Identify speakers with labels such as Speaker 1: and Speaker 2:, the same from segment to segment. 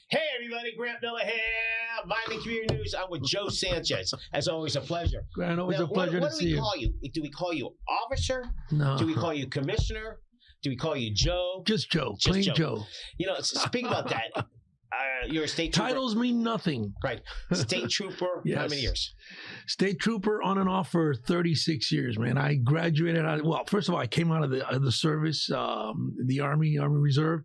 Speaker 1: Hey everybody, Grant Miller here. Miami Community News. I'm with Joe Sanchez. As always, a pleasure.
Speaker 2: Grant, always a pleasure to see you.
Speaker 1: What do we call you? Do we call you officer?
Speaker 2: No.
Speaker 1: Do we call you commissioner? Do we call you Joe?
Speaker 2: Just Joe. Plain Joe.
Speaker 1: You know, speak about that. You're a state trooper.
Speaker 2: Titles mean nothing.
Speaker 1: Right. State trooper.
Speaker 2: Yes.
Speaker 1: How many years?
Speaker 2: State trooper on and off for 36 years, man. I graduated well, first of all, I came out of the service, the Army Reserve.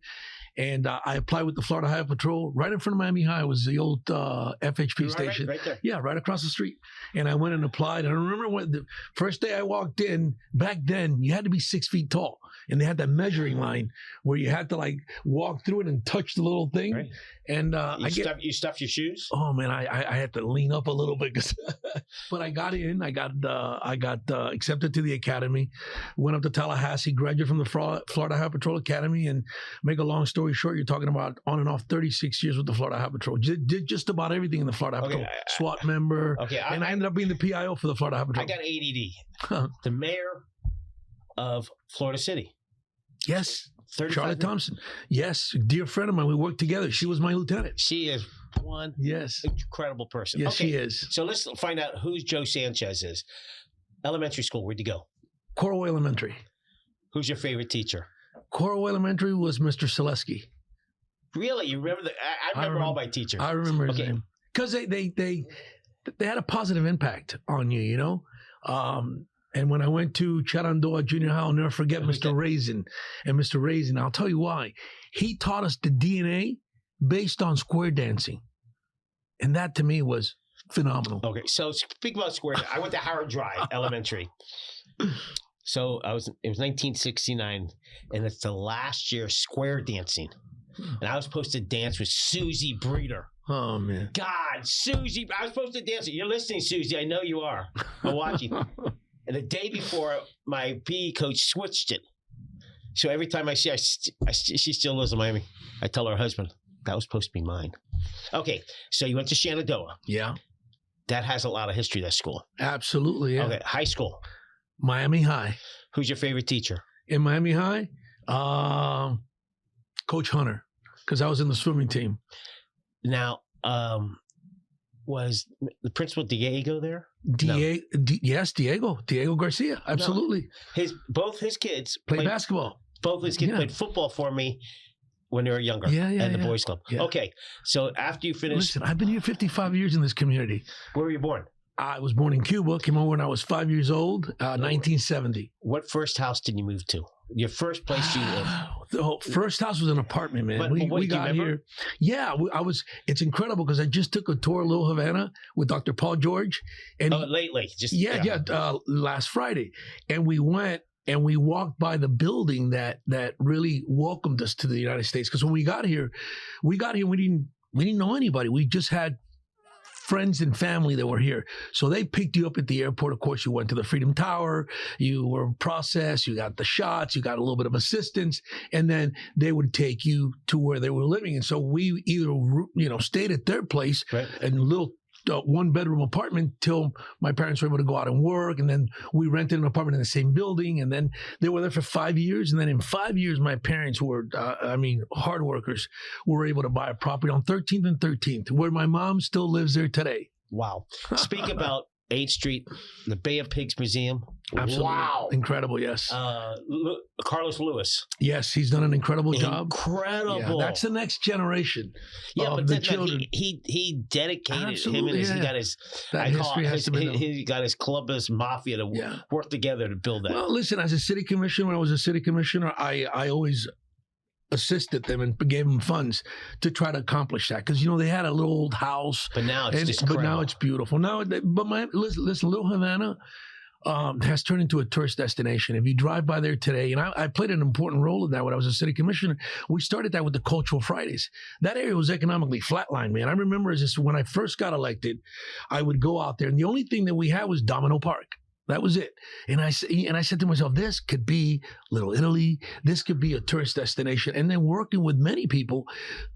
Speaker 2: And I applied with the Florida Highway Patrol. Right in front of Miami High was the old FHP station.
Speaker 1: Right there.
Speaker 2: Yeah, right across the street. And I went and applied. And I remember when the first day I walked in, back then, you had to be 6 feet tall. And they had that measuring line where you had to like walk through it and touch the little thing. Right. And
Speaker 1: you stuffed your shoes?
Speaker 2: Oh man, I had to lean up a little bit, but I got in. I got accepted to the academy. Went up to Tallahassee, graduated from the Florida Highway Patrol Academy, and make a long story short, you're talking about on and off 36 years with the Florida Highway Patrol. Did just about everything in the Florida Highway Patrol. SWAT member. Okay, and I ended up being the PIO for the Florida Highway Patrol.
Speaker 1: I got ADD. The mayor of Florida City.
Speaker 2: Yes. Charlotte Thompson. Yes. Dear friend of mine. We worked together. She was my lieutenant.
Speaker 1: She is one incredible person.
Speaker 2: Yes, she is.
Speaker 1: So let's find out who Joe Sanchez is. Elementary school. Where'd you go?
Speaker 2: Coral Elementary. Who's
Speaker 1: your favorite teacher?
Speaker 2: Coral Elementary was Mr. Selesky.
Speaker 1: Really? You remember I remember all my teachers.
Speaker 2: I remember his name. Because they had a positive impact on you, you know? And when I went to Charandoa Junior High, I'll never forget Mr. Raisin. And Mr. Raisin, I'll tell you why. He taught us the DNA based on square dancing. And that to me was phenomenal.
Speaker 1: Okay, so speak about square dancing. I went to Howard Drive Elementary. So it was 1969, and it's the last year square dancing. And I was supposed to dance with Susie Breeder.
Speaker 2: Oh, man.
Speaker 1: God, Susie. I was supposed to dance. You're listening, Susie. I know you are. I'm watching. And the day before, my PE coach switched it. So every time I see her, she still lives in Miami. I tell her husband, that was supposed to be mine. Okay, so you went to Shenandoah.
Speaker 2: Yeah.
Speaker 1: That has a lot of history, that school.
Speaker 2: Absolutely, yeah.
Speaker 1: Okay, high school.
Speaker 2: Miami High.
Speaker 1: Who's your favorite teacher?
Speaker 2: In Miami High? Coach Hunter, because I was in the swimming team.
Speaker 1: Now, was the principal Diego there?
Speaker 2: Yes, Diego Garcia, absolutely.
Speaker 1: No. Both his kids
Speaker 2: played basketball.
Speaker 1: Both his kids played football for me when they were younger. And the boys club. Yeah. Okay, so after you finished,
Speaker 2: listen, I've been here 55 years in this community.
Speaker 1: Where were you born?
Speaker 2: I was born in Cuba. Came over when I was 5 years old, 1970.
Speaker 1: What first house did you move to? Your first place you lived?
Speaker 2: The first house was an apartment, man. We got here. Yeah, it's incredible because I just took a tour of Little Havana with Dr. Paul George. And
Speaker 1: lately.
Speaker 2: Last Friday. And we went and we walked by the building that really welcomed us to the United States. Because when we got here, we didn't know anybody. We just had friends and family that were here. So they picked you up at the airport. Of course, you went to the Freedom Tower. You were processed. You got the shots. You got a little bit of assistance. And then they would take you to where they were living. And so we either, stayed at their place in a little one-bedroom apartment till my parents were able to go out and work. And then we rented an apartment in the same building. And then they were there for 5 years. And then in 5 years, my parents who were, hard workers, were able to buy a property on 13th and 13th, where my mom still lives there today.
Speaker 1: Wow. Speak about 8th Street, the Bay of Pigs Museum.
Speaker 2: Absolutely.
Speaker 1: Wow.
Speaker 2: Incredible, yes.
Speaker 1: Carlos Lewis.
Speaker 2: Yes, he's done an incredible job.
Speaker 1: Incredible.
Speaker 2: Yeah, that's the next generation of the children.
Speaker 1: He dedicated him and he got his clubless mafia to work together to build that.
Speaker 2: Well, listen, as a city commissioner, when I was a city commissioner, I always assisted them and gave them funds to try to accomplish that, because they had a little old house,
Speaker 1: but now it's
Speaker 2: beautiful. Listen, Little Havana has turned into a tourist destination. If you drive by there today, and I played an important role in that when I was a city commissioner. We started that with the Cultural Fridays. That area was economically flatlined, man. I remember when I first got elected, I would go out there, and the only thing that we had was Domino Park. That was it. And I said to myself, this could be Little Italy. This could be a tourist destination. And then working with many people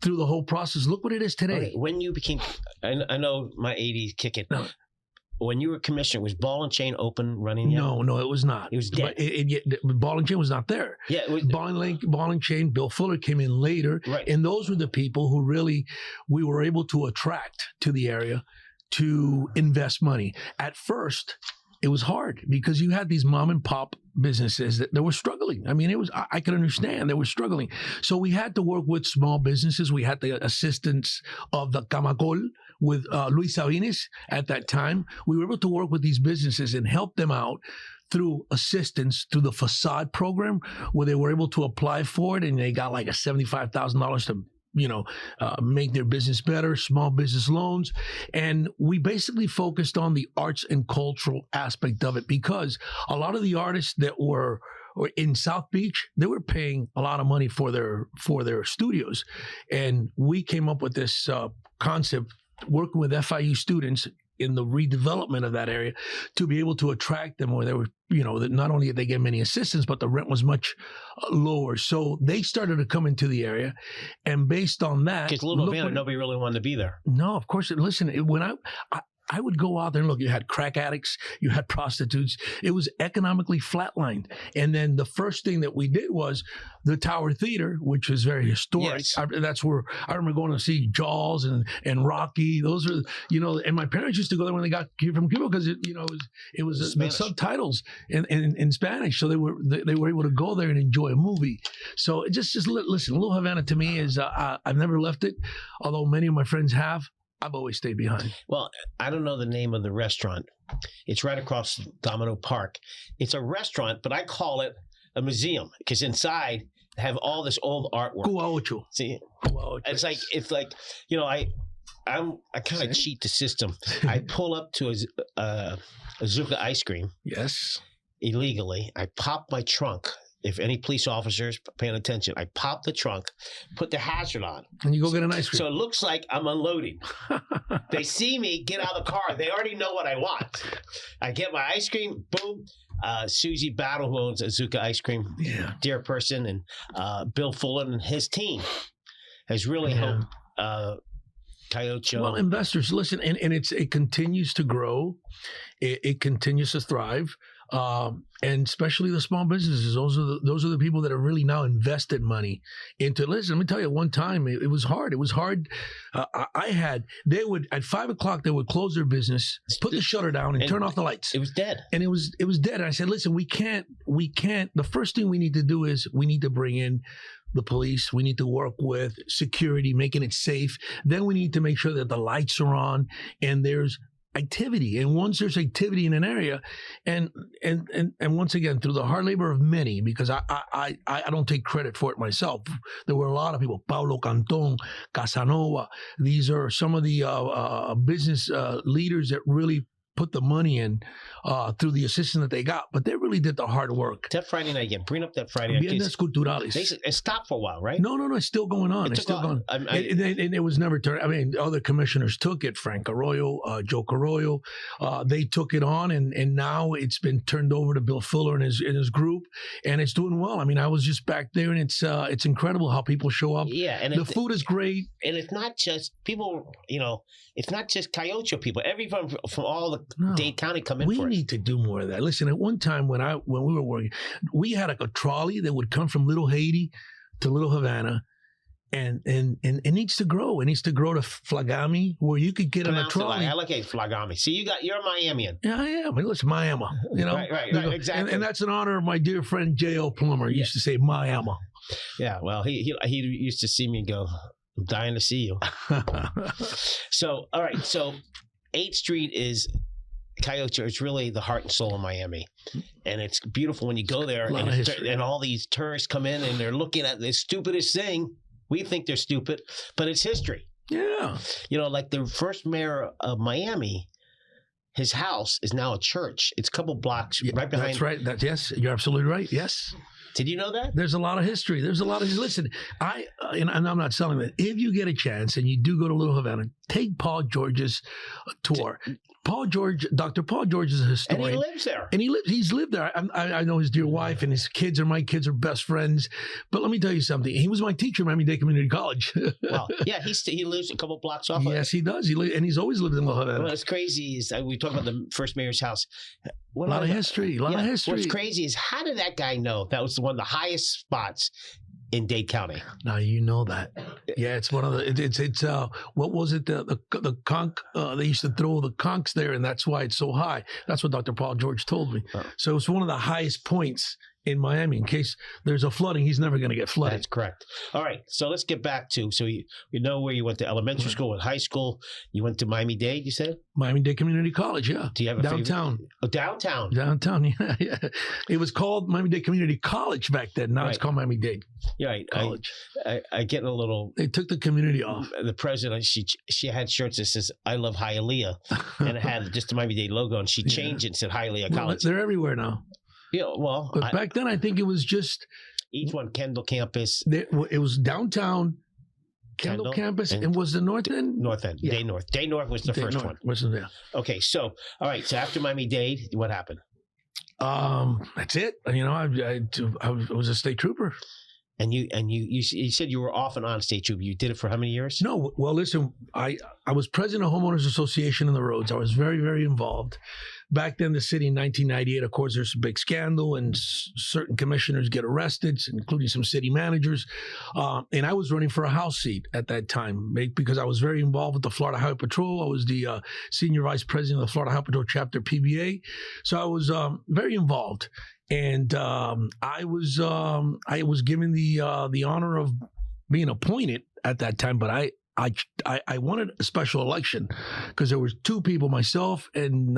Speaker 2: through the whole process. Look what it is today.
Speaker 1: Okay, when you became, I know my 80s kicking. No. when you were commissioner, was Ball and Chain open, running yet?
Speaker 2: No, it was not.
Speaker 1: It was dead.
Speaker 2: But Ball and Chain was not there.
Speaker 1: Yeah, it was,
Speaker 2: Ball and Chain, Bill Fuller came in later.
Speaker 1: Right.
Speaker 2: And those were the people who really we were able to attract to the area to invest money. At first, it was hard because you had these mom and pop businesses that were struggling. I mean, I could understand they were struggling. So we had to work with small businesses. We had the assistance of the Camacol with Luis Sabines at that time. We were able to work with these businesses and help them out through assistance through the facade program, where they were able to apply for it, and they got like a $75,000 to make their business better, small business loans. And we basically focused on the arts and cultural aspect of it, because a lot of the artists that were in South Beach, they were paying a lot of money for their studios. And we came up with this concept, working with FIU students in the redevelopment of that area, to be able to attract them where they were, that not only did they get many assistants, but the rent was much lower. So they started to come into the area, and based on that,
Speaker 1: because Little Havana, nobody really wanted to be there.
Speaker 2: No, of course. Listen, when I would go out there and look, you had crack addicts, you had prostitutes. It was economically flatlined. And then the first thing that we did was the Tower Theater, which was very historic.
Speaker 1: Yes.
Speaker 2: That's where I remember going to see Jaws and Rocky. Those are, and my parents used to go there when they got here from Cuba, because it was the subtitles in Spanish. So they were able to go there and enjoy a movie. So just listen, Little Havana to me is, I've never left it, although many of my friends have. I've always stayed behind.
Speaker 1: Well, I don't know the name of the restaurant. It's right across Domino Park. It's a restaurant, but I call it a museum, because inside they have all this old artwork.
Speaker 2: Cuauhtémoc.
Speaker 1: See, it's like I kind of cheat the system. I pull up to a Azuka ice cream.
Speaker 2: Yes.
Speaker 1: Illegally. I pop my trunk. If any police officers paying attention, I pop the trunk, put the hazard on.
Speaker 2: And you go get an ice cream.
Speaker 1: So it looks like I'm unloading. They see me get out of the car. They already know what I want. I get my ice cream, boom. Susie Battle, who owns Azuka Ice Cream, dear person, and Bill Fuller and his team has really helped Cayocho.
Speaker 2: Well, investors, listen, and it continues to grow. It continues to thrive. And especially the small businesses, those are the people that have really now invested money into. Listen, let me tell you, one time it was hard. It was hard. They would at 5:00 they would close their business, put the shutter down, and turn off the lights.
Speaker 1: It was dead.
Speaker 2: And it was dead. And I said, listen, we can't. The first thing we need to do is we need to bring in the police. We need to work with security, making it safe. Then we need to make sure that the lights are on and there's activity. And once there's activity in an area, and once again, through the hard labor of many, because I don't take credit for it myself. There were a lot of people, Paulo Canton, Casanova. These are some of the business leaders that really put the money in through the assistance that they got, but they really did the hard work.
Speaker 1: That Friday night again, bring up that Friday night.
Speaker 2: Viernes Culturales.
Speaker 1: It stopped for a while, right?
Speaker 2: No, it's still going on. It's still going on. It was never turned. I mean, other commissioners took it, Frank Arroyo, Joe Carroyo. They took it on, and now it's been turned over to Bill Fuller and his group, and it's doing well. I mean, I was just back there, and it's incredible how people show up.
Speaker 1: Yeah, and
Speaker 2: the food is great.
Speaker 1: And it's not just people, it's not just Cayocho people. Everyone from all the Dade County come in for it.
Speaker 2: We need to do more of that. Listen, at one time when we were working, we had a trolley that would come from Little Haiti to Little Havana, and it needs to grow. It needs to grow to Flagami, where you could get on a trolley.
Speaker 1: I like Flagami. See, you're a Miamian.
Speaker 2: Yeah, I am. Listen, Miami.
Speaker 1: Right, exactly.
Speaker 2: And that's in honor of my dear friend J.L. Plummer. He used to say Miami.
Speaker 1: Yeah, well, he used to see me and go, I'm dying to see you. So, all right. So 8th Street is Cayocho. It's really the heart and soul of Miami. And it's beautiful when you go there and all these tourists come in and they're looking at the stupidest thing. We think they're stupid, but it's history.
Speaker 2: Yeah.
Speaker 1: Like the first mayor of Miami, his house is now a church. It's a couple blocks right behind.
Speaker 2: That's right. Yes, you're absolutely right. Yes.
Speaker 1: Did you know that?
Speaker 2: There's a lot of history. Listen, and I'm not selling that. If you get a chance and you do go to Little Havana, take Paul George's tour. Dr. Paul George is a historian.
Speaker 1: And he lives there.
Speaker 2: And he's lived there. I know his dear wife and his kids my kids are best friends. But let me tell you something. He was my teacher at Miami-Dade Community College.
Speaker 1: Wow. Yeah, he lives a couple blocks off.
Speaker 2: Yes, he does. And he's always lived in La Havana.
Speaker 1: What's crazy is we talk about the first mayor's house.
Speaker 2: A lot of history.
Speaker 1: What's crazy is how did that guy know that was one of the highest spots in Dade County?
Speaker 2: Now you know that. Yeah, it's one of the. It's what was it? The conch. They used to throw the conchs there, and that's why it's so high. That's what Dr. Paul George told me. Oh. So it's one of the highest points in Miami. In case there's a flooding, he's never going to get flooded.
Speaker 1: That's correct. All right, so let's get back to you know where you went to elementary school and high school. You went to Miami-Dade, you said?
Speaker 2: Miami-Dade Community College, yeah.
Speaker 1: Do you have a
Speaker 2: downtown?
Speaker 1: Favorite? Oh, downtown.
Speaker 2: Downtown, yeah. It was called Miami-Dade Community College back then. Now it's called Miami-Dade College.
Speaker 1: I get a little.
Speaker 2: They took the community off.
Speaker 1: The president, she had shirts that says "I love Hialeah," and it had just the Miami-Dade logo, and she changed it and said Hialeah College.
Speaker 2: They're everywhere now.
Speaker 1: Yeah, well,
Speaker 2: but back then I think it was just
Speaker 1: each one. Kendall campus.
Speaker 2: It was downtown, Kendall campus, and was the North End.
Speaker 1: North End. Yeah. Day North was the first one.
Speaker 2: Wasn't there?
Speaker 1: Okay, so all right. So after Miami-Dade, what happened?
Speaker 2: That's it. You know, I was a state trooper.
Speaker 1: And you said you were off and on state trooper. You did it for how many years?
Speaker 2: No, well, listen, I was president of Homeowners Association in the Roads. I was very, very involved. Back then, the city in 1998, of course, there's a big scandal and certain commissioners get arrested, including some city managers. And I was running for a House seat at that time because I was very involved with the Florida Highway Patrol. I was the senior vice president of the Florida Highway Patrol chapter PBA. So I was very involved. And I was given the honor of being appointed at that time, but I wanted a special election because there was two people, myself and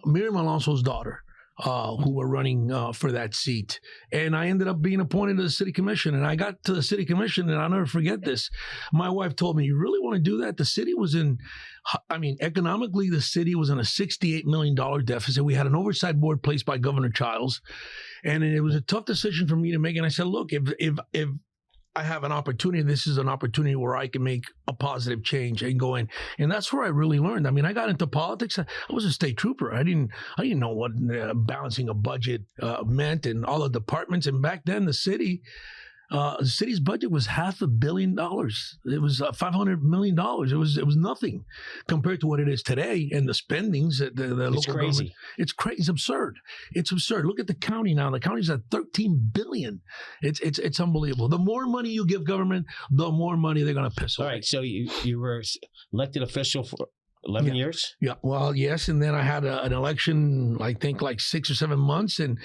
Speaker 2: Miriam Alonso's daughter, who were running for that seat. And I ended up being appointed to the city commission. And I got to the city commission, and I'll never forget this. My wife told me, "You really want to do that?" The city was economically, the city was in a $68 million deficit. We had an oversight board placed by Governor Childs. And it was a tough decision for me to make. And I said, look, if I have an opportunity, this is an opportunity where I can make a positive change and go in. And that's where I really learned. I mean, I got into politics. I was a state trooper. I didn't know what balancing a budget meant and all the departments. And back then, the city's budget was $500 million. It was $500 million. It was nothing compared to what it is today and the spendings that the local government. It's crazy. It's absurd. It's absurd. Look at the county now. The county's at $13 billion. It's unbelievable. The more money you give government, the more money they're going to piss off.
Speaker 1: All right. So you were elected official for 11 years?
Speaker 2: Yeah. Well, yes. And then I had an election, I think like 6 or 7 months, and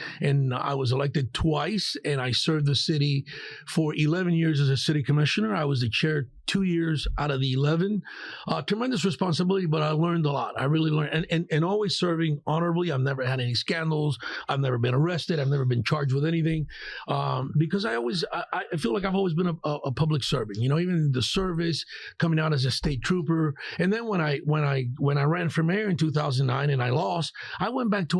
Speaker 2: I was elected twice, and I served the city for 11 years as a city commissioner. I was the chair 2 years out of the 11. Tremendous responsibility, but I learned a lot. I really learned, and always serving honorably. I've never had any scandals. I've never been arrested. I've never been charged with anything, because I feel like I've always been a public servant. You know, even in the service, coming out as a state trooper, and then when I ran for mayor in 2009 and I lost, I went back to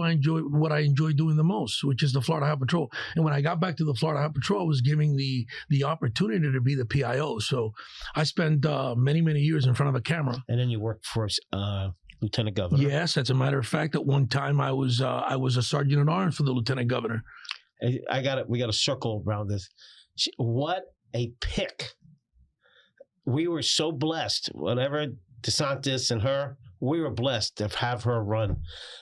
Speaker 2: what I enjoy doing the most, which is the Florida Highway Patrol. And when I got back to the Florida Highway Patrol, I was giving the opportunity to be the PIO. So I spent many, many years in front of a camera.
Speaker 1: And then you worked for Lieutenant Governor.
Speaker 2: Yes, as a matter of fact, at one time I was a sergeant at arms for the Lieutenant Governor.
Speaker 1: We got to circle around this. What a pick! We were so blessed. Whatever DeSantis and her, we were blessed to have her run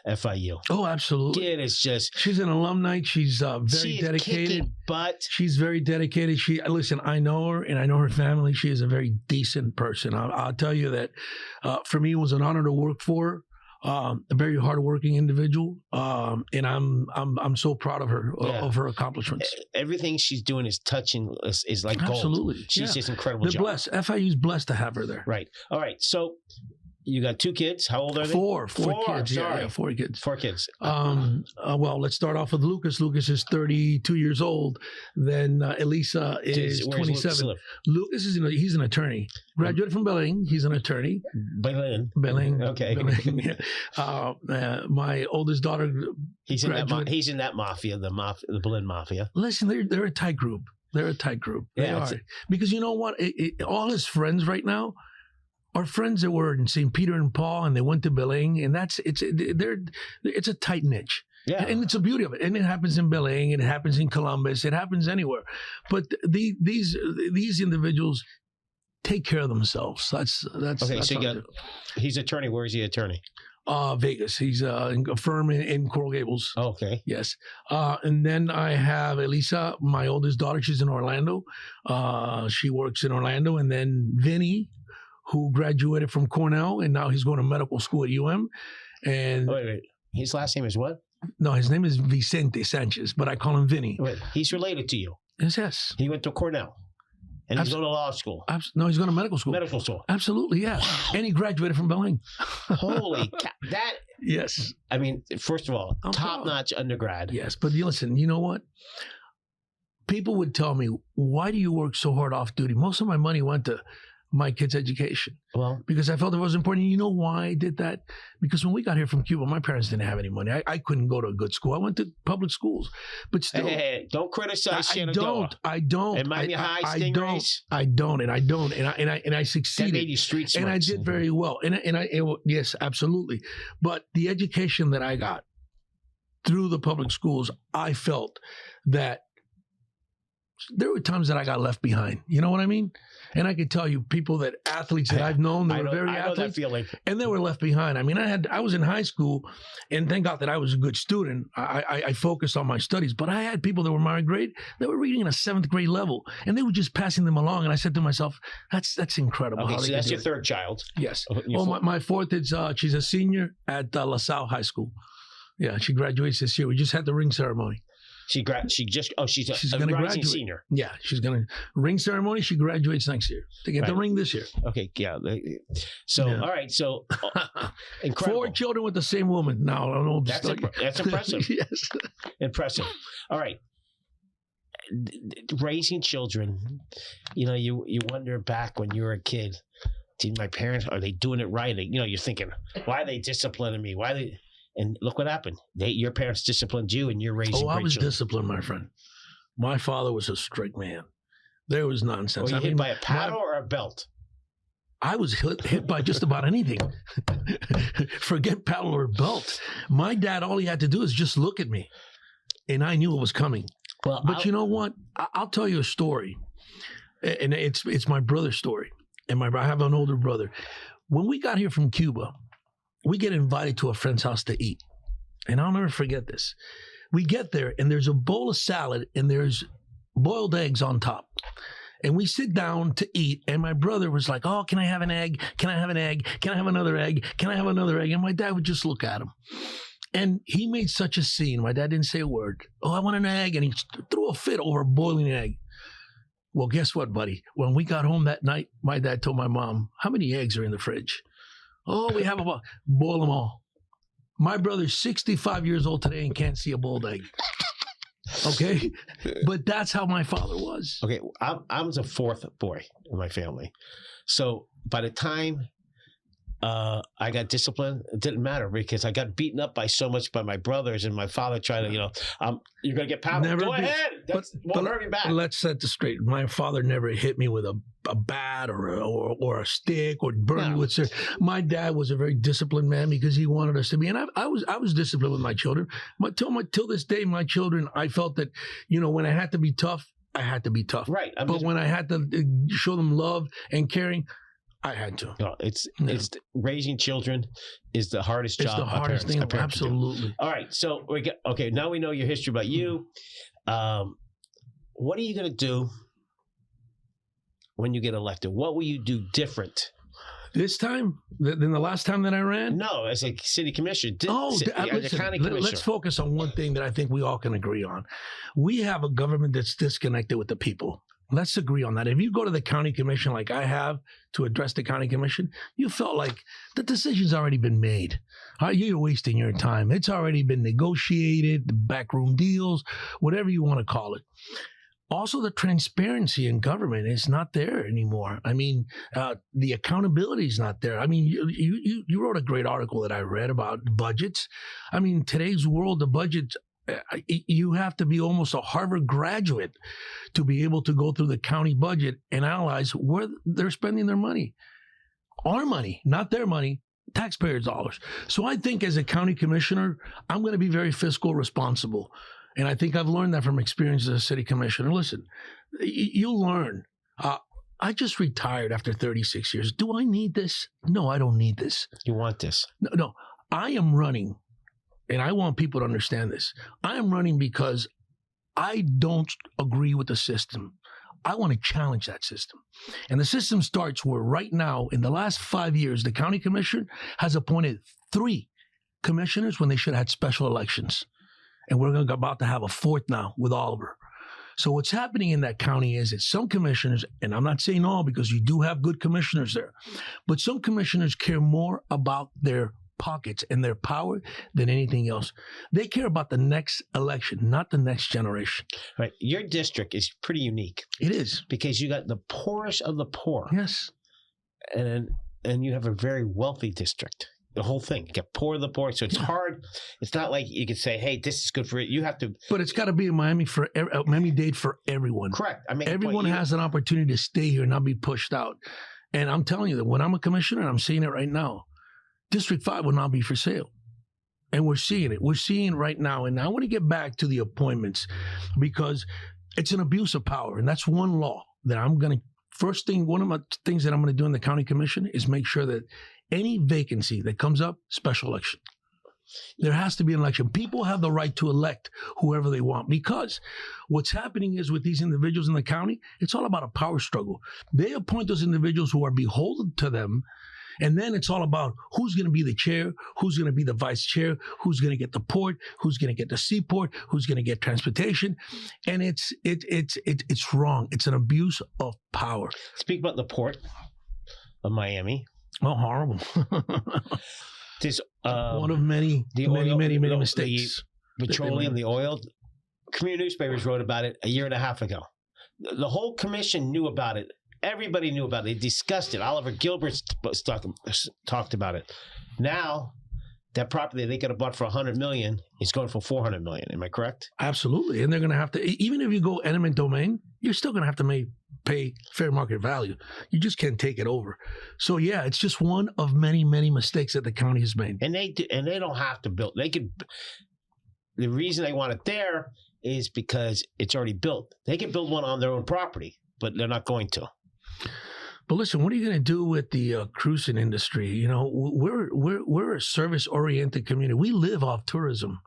Speaker 1: FIU.
Speaker 2: Oh, absolutely.
Speaker 1: It is just.
Speaker 2: She's an alumni. She's very dedicated.
Speaker 1: But
Speaker 2: she's very dedicated. Listen, I know her and I know her family. She is a very decent person. I'll tell you that for me, it was an honor to work for her. A very hardworking individual, and I'm so proud of her of her accomplishments.
Speaker 1: Everything she's doing is touching is like gold.
Speaker 2: Absolutely,
Speaker 1: she's just incredible.
Speaker 2: They're blessed. FIU's blessed to have her there.
Speaker 1: Right. All right. So you got 2 kids. How old are they?
Speaker 2: Four kids.
Speaker 1: Sorry.
Speaker 2: Yeah, 4 kids.
Speaker 1: 4 kids.
Speaker 2: Well, let's start off with Lucas. Lucas is 32 years old. Then Elisa is 27. Lucas is he's an attorney. Graduated from Belém. He's an attorney.
Speaker 1: Belém. Okay.
Speaker 2: Belém, yeah. My oldest daughter.
Speaker 1: He's in that mafia, the Belém mafia.
Speaker 2: Listen, they're a tight group. They're a tight group. They are. Because you know what? All his friends right now are friends that were in St. Peter and Paul, and they went to Belém, and it's a tight niche.
Speaker 1: Yeah.
Speaker 2: And it's the beauty of it. And it happens in Belém, and it happens in Columbus, it happens anywhere. But these individuals take care of themselves. That's
Speaker 1: okay. So he's attorney. Where is he attorney?
Speaker 2: Vegas. He's in a firm in Coral Gables.
Speaker 1: Okay.
Speaker 2: Yes. And then I have Elisa, my oldest daughter. She's in Orlando. She works in Orlando. And then Vinny, who graduated from Cornell, and now he's going to medical school at UM. And
Speaker 1: wait. His last name is what?
Speaker 2: No, his name is Vicente Sanchez, but I call him Vinny.
Speaker 1: Wait, he's related to you.
Speaker 2: Yes.
Speaker 1: He went to Cornell. And he's going to law school.
Speaker 2: No, he's going to medical school.
Speaker 1: Medical school.
Speaker 2: Absolutely, yeah. Wow. And he graduated from Belém.
Speaker 1: Holy cow. That.
Speaker 2: Yes.
Speaker 1: I mean, first of all, top-notch undergrad.
Speaker 2: Yes, but listen, you know what? People would tell me, why do you work so hard off duty? Most of my money went to my kids' education. Well, because I felt it was important. You know why I did that? Because when we got here from Cuba, my parents didn't have any money. I couldn't go to a good school. I went to public schools, but still,
Speaker 1: hey, don't criticize Shenandoah.
Speaker 2: I don't.
Speaker 1: And Miami High Stingrays.
Speaker 2: I don't, and I succeeded.
Speaker 1: That made you street smart.
Speaker 2: And I did very well. Yes, absolutely. But the education that I got through the public schools, I felt that there were times that I got left behind. You know what I mean? And I could tell you, athletes that I've known that were very athletes,
Speaker 1: know that feeling.
Speaker 2: And they were left behind. I mean, I was in high school, and thank God that I was a good student. I focused on my studies, but I had people that were my grade that were reading in a 7th grade level, and they were just passing them along. And I said to myself, "That's incredible."
Speaker 1: Okay, so that's your third child.
Speaker 2: Yes. My fourth is she's a senior at LaSalle High School. Yeah, she graduates this year. We just had the ring ceremony.
Speaker 1: She's a
Speaker 2: going to graduate.
Speaker 1: Senior.
Speaker 2: Yeah, she's going to ring ceremony. She graduates next year. To get the ring this year.
Speaker 1: Okay, yeah. So, all right, so incredible.
Speaker 2: 4 children with the same woman. Now, I don't know.
Speaker 1: That's impressive.
Speaker 2: Yes.
Speaker 1: Impressive. All right. Raising children, you wonder back when you were a kid, did my parents, are they doing it right? You're thinking, why are they disciplining me? And look what happened. Your parents disciplined you, and you're raising great children. I was
Speaker 2: disciplined, my friend. My father was a strict man. There was nonsense.
Speaker 1: Were you hit by a paddle or a belt?
Speaker 2: I was hit by just about anything. Forget paddle or belt. My dad, all he had to do is just look at me, and I knew it was coming. Well, but you know what? I'll tell you a story, and it's my brother's story. And I have an older brother. When we got here from Cuba, we get invited to a friend's house to eat. And I'll never forget this. We get there, and there's a bowl of salad, and there's boiled eggs on top. And we sit down to eat, and my brother was like, "Oh, can I have an egg? Can I have an egg? Can I have another egg? Can I have another egg?" And my dad would just look at him. And he made such a scene. My dad didn't say a word. "Oh, I want an egg." And he threw a fit over a boiling egg. Well, guess what, buddy? When we got home that night, my dad told my mom, "How many eggs are in the fridge?" "Oh, we have about," boil them all. My brother's 65 years old today and can't see a boiled egg. Okay? But that's how my father was.
Speaker 1: Okay, I was a 4th boy in my family. So by the time I got disciplined, it didn't matter because I got beaten up by so much by my brothers, and my father tried to, you're going to get paddled. Go ahead. That won't hurt me back.
Speaker 2: Let's set this straight. My father never hit me with a bat or a stick or burned me with syrup. My dad was a very disciplined man because he wanted us to be, and I was disciplined with my children. Till this day, my children, I felt that, when I had to be tough, I had to be tough.
Speaker 1: Right.
Speaker 2: When I had to show them love and caring, I had to.
Speaker 1: No, it's raising children is the hardest job.
Speaker 2: It's the hardest thing. Absolutely.
Speaker 1: All right. So now we know your history about you. What are you going to do when you get elected? What will you do different
Speaker 2: this time than the last time that I ran?
Speaker 1: No, as a city commissioner.
Speaker 2: As a county commissioner. Let's focus on one thing that I think we all can agree on. We have a government that's disconnected with the people. Let's agree on that. If you go to the county commission like I have to address the county commission, you felt like the decision's already been made. You're wasting your time. It's already been negotiated, the backroom deals, whatever you want to call it. Also, the transparency in government is not there anymore. I mean, the accountability is not there. I mean, you wrote a great article that I read about budgets. I mean, today's world, the budget, you have to be almost a Harvard graduate to be able to go through the county budget and analyze where they're spending their money. our money, not their money, taxpayers' dollars. So I think as a county commissioner, I'm going to be very fiscal responsible. And I think I've learned that from experience as a city commissioner. Listen, you'll learn. I just retired after 36 years. Do I need this? No, I don't need this.
Speaker 1: You want this?
Speaker 2: No, I am running, and I want people to understand this. I am running because I don't agree with the system. I want to challenge that system. And the system starts where right now, in the last 5 years, the county commission has appointed 3 commissioners when they should have had special elections. And we're about to have a 4th now with Oliver. So what's happening in that county is that some commissioners, and I'm not saying all because you do have good commissioners there, but some commissioners care more about their pockets and their power than anything else. They care about the next election, not the next generation.
Speaker 1: Right. Your district is pretty unique.
Speaker 2: It is.
Speaker 1: Because you got the poorest of the poor.
Speaker 2: Yes.
Speaker 1: And you have a very wealthy district. The whole thing. You get poor of the poor. So it's hard. It's not like you could say, hey, this is good for it. You have to.
Speaker 2: But it's got to be in Miami-Dade for everyone.
Speaker 1: Correct. I mean,
Speaker 2: everyone has an opportunity to stay here and not be pushed out. And I'm telling you that when I'm a commissioner, and I'm seeing it right now, District 5 will not be for sale. And we're seeing it. We're seeing it right now. And I want to get back to the appointments because it's an abuse of power. And that's one law that I'm going to, one of my things that I'm going to do in the county commission is make sure that any vacancy that comes up, special election. There has to be an election. People have the right to elect whoever they want because what's happening is with these individuals in the county, it's all about a power struggle. They appoint those individuals who are beholden to them. And then it's all about who's going to be the chair, who's going to be the vice chair, who's going to get the port, who's going to get the seaport, who's going to get transportation. And it's wrong. It's an abuse of power.
Speaker 1: Speak about the port of Miami.
Speaker 2: Oh, horrible.
Speaker 1: There's
Speaker 2: one of many mistakes.
Speaker 1: The petroleum, the oil. Community newspapers wrote about it a year and a half ago. The whole commission knew about it. Everybody knew about it. They discussed it. Oliver Gilbert talked about it. Now, that property they could have bought for $100 million is going for $400 million. Am I correct?
Speaker 2: Absolutely. And they're going to have to, even if you go eminent domain, you're still going to have to pay fair market value. You just can't take it over. So yeah, it's just one of many, many mistakes that the county has made.
Speaker 1: And they don't have to build. They could. The reason they want it there is because it's already built. They can build one on their own property, but they're not going to.
Speaker 2: But listen, what are you going to do with the cruising industry? You know, we're a service-oriented community. We live off tourism.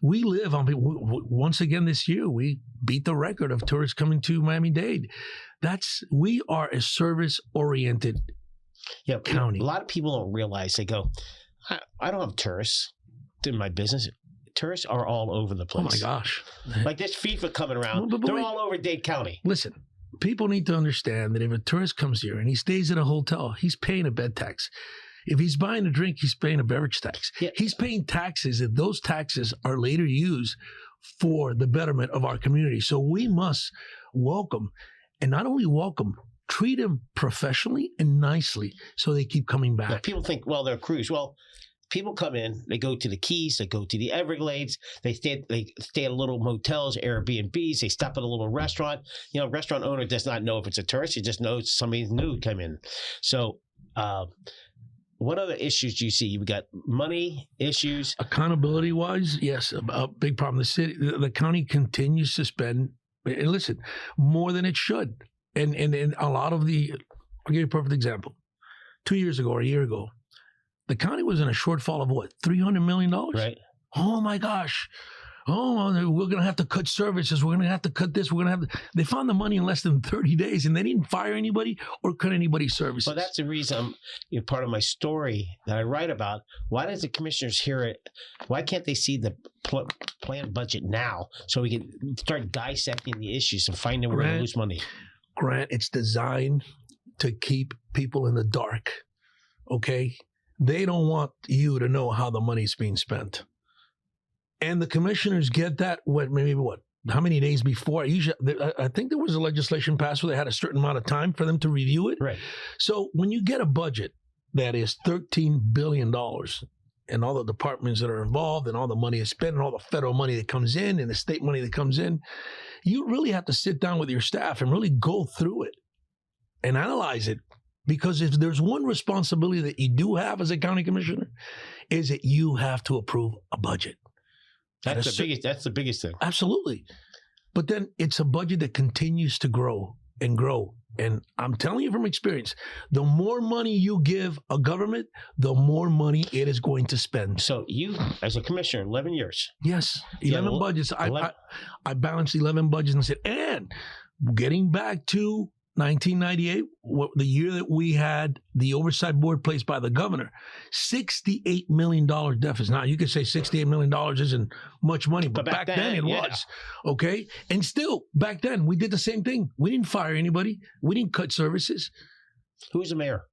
Speaker 2: We live on. Once again this year, we beat the record of tourists coming to Miami-Dade. We are a service-oriented county.
Speaker 1: A lot of people don't realize. They go, I don't have tourists in my business. Tourists are all over the place.
Speaker 2: Oh my gosh!
Speaker 1: Like this FIFA coming around, they're all over Dade County.
Speaker 2: Listen. People need to understand that if a tourist comes here and he stays at a hotel, he's paying a bed tax. If he's buying a drink, he's paying a beverage tax. Yeah. He's paying taxes, and those taxes are later used for the betterment of our community. So we must welcome, and not only welcome, treat them professionally and nicely so they keep coming back.
Speaker 1: Yeah, people think, well, they're a cruise. Well, people come in, they go to the Keys, they go to the Everglades, they stay at little motels, Airbnbs, they stop at a little restaurant. You know, restaurant owner does not know if it's a tourist, he just knows somebody new came in. So what other issues do you see? You've got money issues.
Speaker 2: Accountability-wise, yes, a big problem. The county continues to spend, and listen, more than it should. And a lot of I'll give you a perfect example. 2 years ago or a year ago, the county was in a shortfall of what, $300 million?
Speaker 1: Right.
Speaker 2: Oh my gosh. Oh, we're going to have to cut services. We're going to have to cut this. They found the money in less than 30 days and they didn't fire anybody or cut anybody's services.
Speaker 1: Well, that's the reason part of my story that I write about. Why does the commissioners hear it? Why can't they see the planned budget now so we can start dissecting the issues and finding where we lose money?
Speaker 2: Grant, it's designed to keep people in the dark. Okay? They don't want you to know how the money's being spent. And the commissioners get that, how many days before? I think there was a legislation passed where they had a certain amount of time for them to review it.
Speaker 1: Right.
Speaker 2: So when you get a budget that is $13 billion and all the departments that are involved and all the money is spent and all the federal money that comes in and the state money that comes in, you really have to sit down with your staff and really go through it and analyze it. Because if there's one responsibility that you do have as a county commissioner, is that you have to approve a budget.
Speaker 1: That's the biggest thing.
Speaker 2: Absolutely. But then it's a budget that continues to grow and grow. And I'm telling you from experience, the more money you give a government, the more money it is going to spend.
Speaker 1: So you, as a commissioner, 11 years.
Speaker 2: Yes. 11 budgets. I balanced 11 budgets and said, and getting back to 1998, the year that we had the oversight board placed by the governor, $68 million deficit. Now, you could say $68 million isn't much money, but back then it was. Okay? And still, back then, we did the same thing. We didn't fire anybody. We didn't cut services.
Speaker 1: Who was the mayor?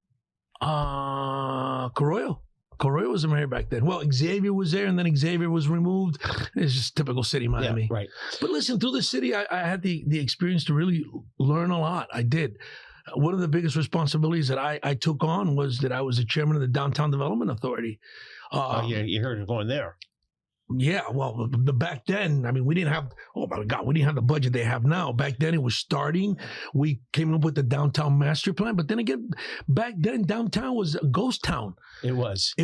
Speaker 2: Carroyo. Carroyo was the mayor back then. Well, Xavier was there, and then Xavier was removed. It's just typical city Miami.
Speaker 1: Yeah, right.
Speaker 2: But listen, through the city, I had the experience to really learn a lot. I did. One of the biggest responsibilities that I took on was that I was the chairman of the Downtown Development Authority.
Speaker 1: You heard it going there.
Speaker 2: Yeah, well, back then, I mean, we didn't have, oh my God, we didn't have the budget they have now. Back then, it was starting. We came up with the downtown master plan. But then again, back then, downtown was a ghost town.
Speaker 1: It was.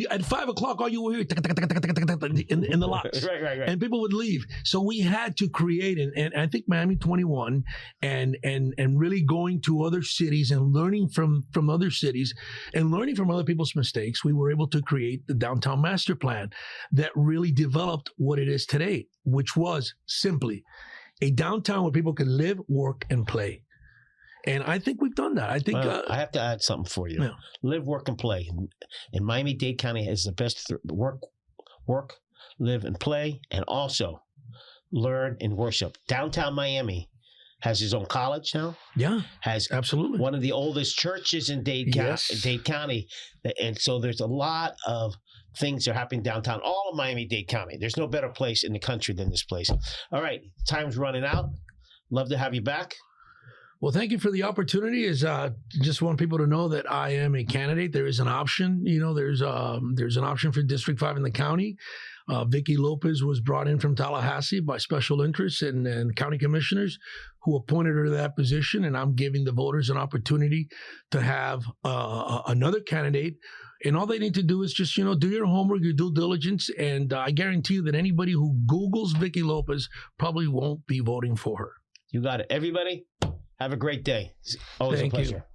Speaker 2: At 5 o'clock, all you were hearing in the lots.
Speaker 1: Right.
Speaker 2: And people would leave. So we had to create, and I think Miami 21, and really going to other cities and learning from other cities and learning from other people's mistakes, we were able to create the downtown master plan that really developed what it is today, which was simply a downtown where people can live, work, and play. And I think we've done that. I think
Speaker 1: I have to add something for you. Yeah. Live, work, and play. And Miami-Dade County is the best work, live, and play, and also learn and worship. Downtown Miami has his own college now.
Speaker 2: Yeah,
Speaker 1: has
Speaker 2: absolutely
Speaker 1: one of the oldest churches in Dade County. And so there's a lot of things are happening downtown, all of Miami-Dade County. There's no better place in the country than this place. All right, time's running out. Love to have you back.
Speaker 2: Well, thank you for the opportunity. Just want people to know that I am a candidate. There is an option. You know, there's an option for District 5 in the county. Vicky Lopez was brought in from Tallahassee by special interests and county commissioners who appointed her to that position. And I'm giving the voters an opportunity to have another candidate. And all they need to do is just, do your homework, your due diligence. And I guarantee you that anybody who Googles Vicky Lopez probably won't be voting for her.
Speaker 1: You got it. Everybody, have a great day. It's always a pleasure.